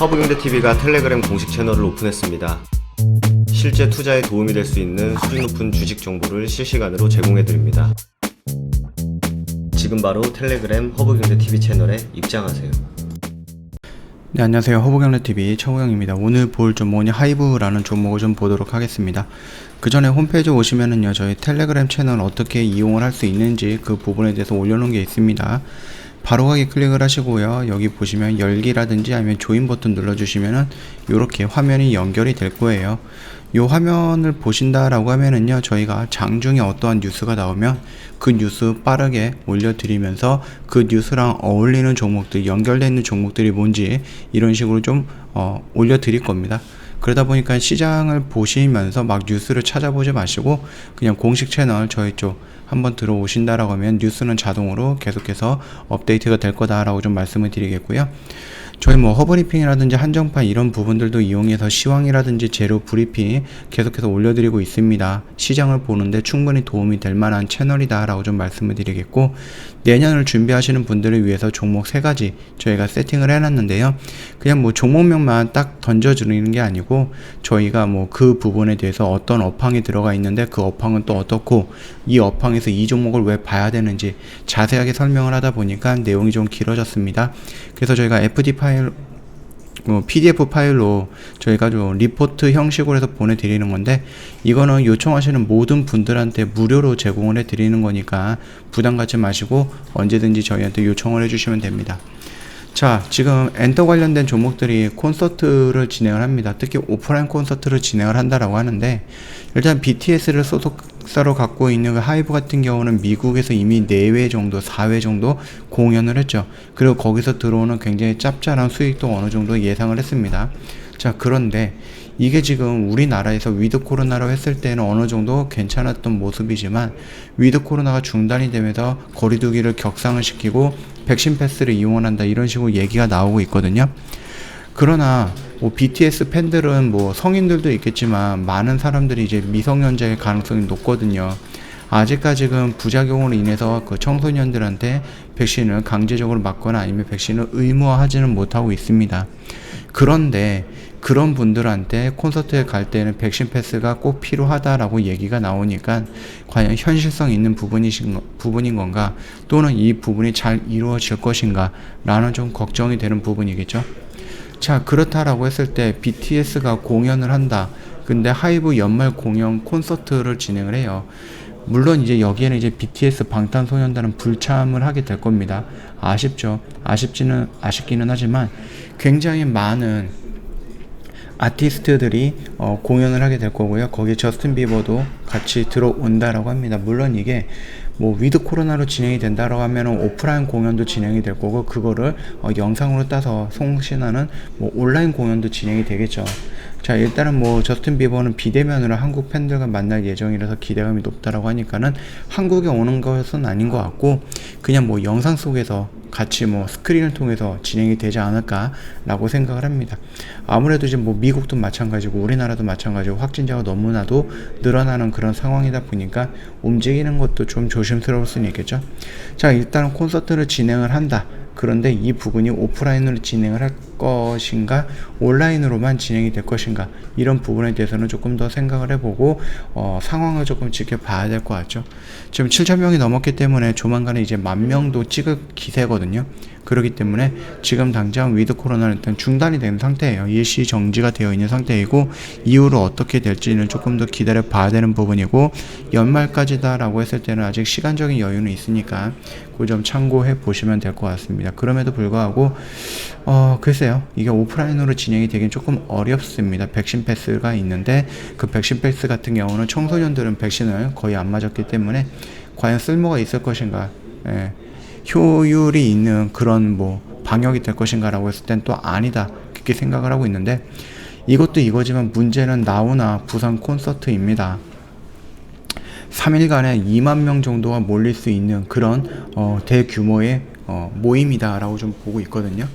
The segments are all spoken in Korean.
허브경제TV가 텔레그램 공식 채널을 오픈했습니다. 실제 투자에 도움이 될 수 있는 수준 높은 주식 정보를 실시간으로 제공해드립니다. 지금 바로 텔레그램 허브경제TV 채널에 입장하세요. 네, 안녕하세요. 허브경제TV 최호영입니다. 오늘 볼 종목은 하이브라는 종목을 좀 보도록 하겠습니다. 그 전에 홈페이지 오시면은요, 저희 텔레그램 채널 어떻게 이용을 할 수 있는지 그 부분에 대해서 올려놓은 게 있습니다. 바로 가기 클릭을 하시고요. 여기 보시면 열기라든지 아니면 조인 버튼 눌러주시면은 이렇게 화면이 연결이 될 거예요. 이 화면을 보신다라고 하면은요, 저희가 장중에 어떠한 뉴스가 나오면 그 뉴스 빠르게 올려드리면서 그 뉴스랑 어울리는 종목들, 연결되어 있는 종목들이 뭔지 이런 식으로 좀 올려드릴 겁니다. 그러다 보니까 시장을 보시면서 막 뉴스를 찾아보지 마시고 그냥 공식 채널 저희 쪽 한번 들어오신다라고 하면 뉴스는 자동으로 계속해서 업데이트가 될 거다라고 좀 말씀을 드리겠고요. 저희 허브리핑이라든지 한정판 이런 부분들도 이용해서 시황이라든지 재료 브리핑 계속해서 올려드리고 있습니다. 시장을 보는데 충분히 도움이 될 만한 채널이다 라고 좀 말씀을 드리겠고, 내년을 준비하시는 분들을 위해서 종목 3가지 저희가 세팅을 해놨는데요. 그냥 종목명만 딱 던져주는 게 아니고 저희가 그 부분에 대해서 어떤 업황이 들어가 있는데 그 업황은 또 어떻고 이 업황에서 이 종목을 왜 봐야 되는지 자세하게 설명을 하다 보니까 내용이 좀 길어졌습니다. 그래서 저희가 FD 파일, PDF 파일로 저희가 좀 리포트 형식으로 해서 보내드리는 건데, 이거는 요청하시는 모든 분들한테 무료로 제공을 해드리는 거니까 부담 갖지 마시고 언제든지 저희한테 요청을 해주시면 됩니다. 자, 지금 엔터 관련된 종목들이 콘서트를 진행을 합니다. 특히 오프라인 콘서트를 진행을 한다라고 하는데, 일단 BTS를 소속사로 갖고 있는 그 하이브 같은 경우는 미국에서 이미 4회 정도, 4회 정도 공연을 했죠. 그리고 거기서 들어오는 굉장히 짭짤한 수익도 어느 정도 예상을 했습니다. 자, 그런데 이게 지금 우리나라에서 위드 코로나로 했을 때는 어느 정도 괜찮았던 모습이지만, 위드 코로나가 중단이 되면서 거리두기를 격상을 시키고 백신 패스를 이용한다 이런 식으로 얘기가 나오고 있거든요. 그러나 BTS 팬들은 성인들도 있겠지만 많은 사람들이 이제 미성년자일 가능성이 높거든요. 아직까지 지금 부작용으로 인해서 그 청소년들한테 백신을 강제적으로 맞거나 아니면 백신을 의무화하지는 못하고 있습니다. 그런데 그런 분들한테 콘서트에 갈 때는 백신 패스가 꼭 필요하다라고 얘기가 나오니까 과연 현실성 있는 부분인 건가, 또는 이 부분이 잘 이루어질 것인가 라는 좀 걱정이 되는 부분이겠죠. 자, 그렇다라고 했을 때 BTS가 공연을 한다. 근데 하이브 연말 공연 콘서트를 진행을 해요. 물론 이제 여기에는 이제 BTS 방탄소년단은 불참을 하게 될 겁니다. 아쉽죠. 아쉽기는 하지만 굉장히 많은 아티스트들이 공연을 하게 될 거고요. 거기에 저스틴 비버도 같이 들어온다라고 합니다. 물론 이게 위드 코로나로 진행이 된다라고 하면 오프라인 공연도 진행이 될 거고, 그거를 영상으로 따서 송신하는 온라인 공연도 진행이 되겠죠. 자, 일단은 저스틴 비버는 비대면으로 한국 팬들과 만날 예정이라서 기대감이 높다라고 하니까는 한국에 오는 것은 아닌 것 같고, 그냥 영상 속에서 같이 스크린을 통해서 진행이 되지 않을까라고 생각을 합니다. 아무래도 이제 미국도 마찬가지고 우리나라도 마찬가지고 확진자가 너무나도 늘어나는 그런 상황이다 보니까 움직이는 것도 좀 조심스러울 수는 있겠죠. 자, 일단 콘서트를 진행을 한다. 그런데 이 부분이 오프라인으로 진행을 할 것인가, 온라인으로만 진행이 될 것인가, 이런 부분에 대해서는 조금 더 생각을 해보고 상황을 조금 지켜봐야 될 것 같죠. 지금 7,000명이 넘었기 때문에 조만간에 이제 10,000명도 찍을 기세거든요. 그렇기 때문에 지금 당장 위드 코로나는 일단 중단이 된 상태예요. 일시 정지가 되어 있는 상태이고, 이후로 어떻게 될지는 조금 더 기다려 봐야 되는 부분이고, 연말까지다 라고 했을 때는 아직 시간적인 여유는 있으니까 그 점 참고해 보시면 될 것 같습니다. 그럼에도 불구하고 글쎄요, 이게 오프라인으로 진행이 되긴 조금 어렵습니다. 백신 패스가 있는데 그 백신 패스 같은 경우는 청소년들은 백신을 거의 안 맞았기 때문에 과연 쓸모가 있을 것인가, 효율이 있는 그런 방역이 될 것인가 라고 했을 땐 또 아니다, 그렇게 생각을 하고 있는데, 이것도 이거지만 문제는 나우나 부산 콘서트입니다. 3일간에 2만 명 정도가 몰릴 수 있는 그런 대규모의 모임이다 라고 좀 보고 있거든요.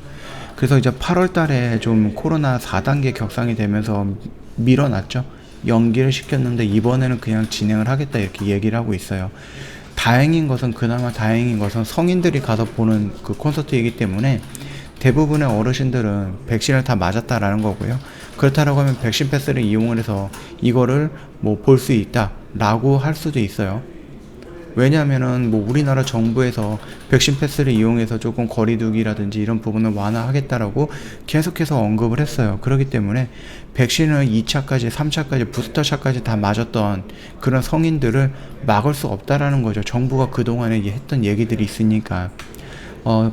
그래서 이제 8월 달에 좀 코로나 4단계 격상이 되면서 밀어놨죠. 연기를 시켰는데 이번에는 그냥 진행을 하겠다 이렇게 얘기를 하고 있어요. 그나마 다행인 것은 성인들이 가서 보는 그 콘서트이기 때문에 대부분의 어르신들은 백신을 다 맞았다라는 거고요. 그렇다라고 하면 백신 패스를 이용을 해서 이거를 뭐 볼 수 있다라고 할 수도 있어요. 왜냐하면은 뭐 우리나라 정부에서 백신 패스를 이용해서 조금 거리두기라든지 이런 부분을 완화하겠다라고 계속해서 언급을 했어요. 그렇기 때문에 백신을 2차까지 3차까지 부스터샷까지 다 맞았던 그런 성인들을 막을 수 없다라는 거죠. 정부가 그동안에 했던 얘기들이 있으니까.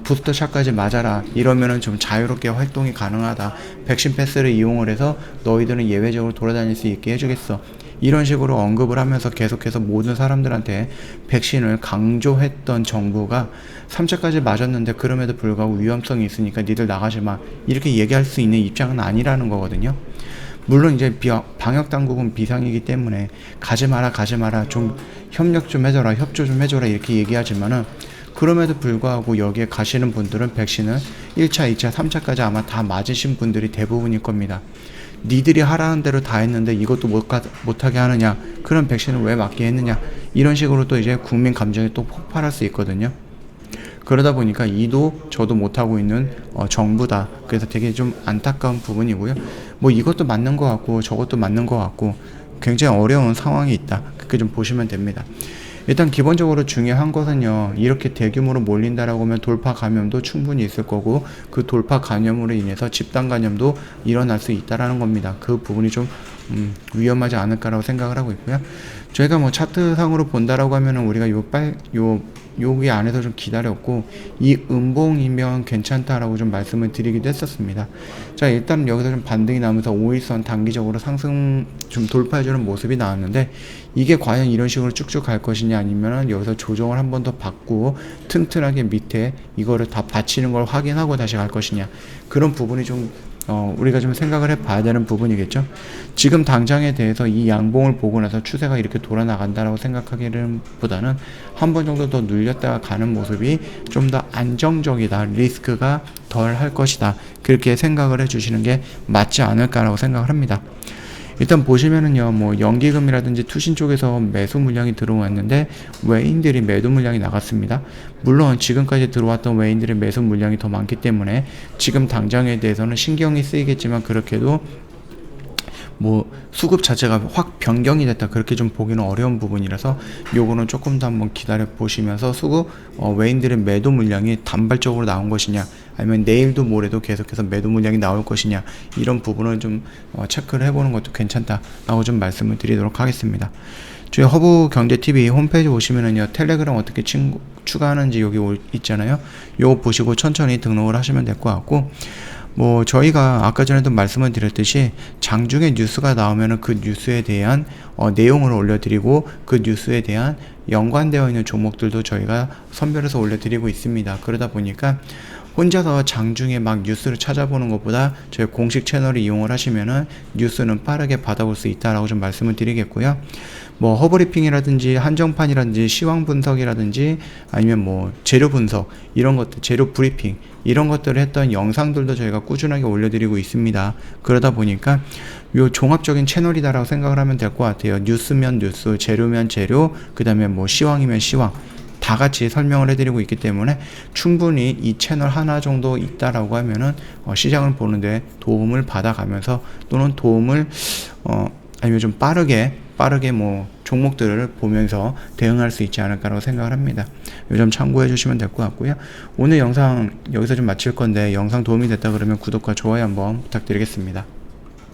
부스터샷까지 맞아라 이러면은 좀 자유롭게 활동이 가능하다, 백신 패스를 이용을 해서 너희들은 예외적으로 돌아다닐 수 있게 해주겠어, 이런 식으로 언급을 하면서 계속해서 모든 사람들한테 백신을 강조했던 정부가 3차까지 맞았는데 그럼에도 불구하고 위험성이 있으니까 니들 나가지 마 이렇게 얘기할 수 있는 입장은 아니라는 거거든요. 물론 이제 방역 당국은 비상이기 때문에 가지 마라 좀 협력 좀 해줘라, 협조 좀 해줘라 이렇게 얘기하지만은, 그럼에도 불구하고 여기에 가시는 분들은 백신을 1차, 2차, 3차까지 아마 다 맞으신 분들이 대부분일 겁니다. 니들이 하라는 대로 다 했는데 이것도 못하게 하느냐, 그런 백신을 왜 맞게 했느냐, 이런 식으로 또 이제 국민 감정이 또 폭발할 수 있거든요. 그러다 보니까 이도 저도 못하고 있는 정부다. 그래서 되게 좀 안타까운 부분이고요. 뭐 이것도 맞는 것 같고 저것도 맞는 것 같고 굉장히 어려운 상황이 있다, 그렇게 좀 보시면 됩니다. 일단 기본적으로 중요한 것은요, 이렇게 대규모로 몰린다라고 하면 돌파 감염도 충분히 있을 거고, 그 돌파 감염으로 인해서 집단 감염도 일어날 수 있다라는 겁니다. 그 부분이 좀 위험하지 않을까라고 생각을 하고 있고요. 저희가 뭐 차트상으로 본다라고 하면은 우리가 여기 안에서 좀 기다렸고, 이 음봉이면 괜찮다라고 좀 말씀을 드리기도 했었습니다. 자, 일단 여기서 좀 반등이 나면서 5일선 단기적으로 상승 좀 돌파해주는 모습이 나왔는데, 이게 과연 이런 식으로 쭉쭉 갈 것이냐, 아니면은 여기서 조정을 한 번 더 받고 튼튼하게 밑에 이거를 다 받치는 걸 확인하고 다시 갈 것이냐, 그런 부분이 좀 우리가 좀 생각을 해봐야 되는 부분이겠죠. 지금 당장에 대해서 이 양봉을 보고 나서 추세가 이렇게 돌아 나간다라고 생각하기는 보다는 한 번 정도 더 눌렸다가 가는 모습이 좀 더 안정적이다, 리스크가 덜 할 것이다, 그렇게 생각을 해주시는 게 맞지 않을까라고 생각을 합니다. 일단 보시면은요, 뭐 연기금이라든지 투신 쪽에서 매수 물량이 들어왔는데 외인들이 매도 물량이 나갔습니다. 물론 지금까지 들어왔던 외인들의 매수 물량이 더 많기 때문에 지금 당장에 대해서는 신경이 쓰이겠지만, 그렇게도 뭐 수급 자체가 확 변경이 됐다, 그렇게 좀 보기는 어려운 부분이라서 요거는 조금 더 한번 기다려 보시면서 외인들의 매도 물량이 단발적으로 나온 것이냐, 아니면 내일도 모레도 계속해서 매도 물량이 나올 것이냐, 이런 부분을 좀 체크를 해보는 것도 괜찮다라고 좀 말씀을 드리도록 하겠습니다. 저희 허브경제TV 홈페이지 오시면은요, 텔레그램 어떻게 추가하는지 여기 있잖아요. 요거 보시고 천천히 등록을 하시면 될 것 같고, 뭐 저희가 아까 전에도 말씀을 드렸듯이 장중에 뉴스가 나오면은 그 뉴스에 대한 내용을 올려드리고, 그 뉴스에 대한 연관되어 있는 종목들도 저희가 선별해서 올려드리고 있습니다. 그러다 보니까 혼자서 장중에 막 뉴스를 찾아보는 것보다 저희 공식 채널을 이용을 하시면은 뉴스는 빠르게 받아볼 수 있다라고 좀 말씀을 드리겠고요. 뭐 허브리핑이라든지 한정판이라든지 시황 분석이라든지 아니면 뭐 재료 분석, 이런 것들, 재료 브리핑, 이런 것들을 했던 영상들도 저희가 꾸준하게 올려드리고 있습니다. 그러다 보니까 요 종합적인 채널이다라고 생각을 하면 될 것 같아요. 뉴스면 뉴스, 재료면 재료, 그 다음에 뭐 시황이면 시황, 다 같이 설명을 해드리고 있기 때문에 충분히 이 채널 하나 정도 있다라고 하면은 시장을 보는데 도움을 받아가면서, 또는 도움을 아니면 좀 빠르게 뭐 종목들을 보면서 대응할 수 있지 않을까라고 생각을 합니다. 이 점 참고해 주시면 될 것 같고요. 오늘 영상 여기서 좀 마칠 건데, 영상 도움이 됐다 그러면 구독과 좋아요 한번 부탁드리겠습니다.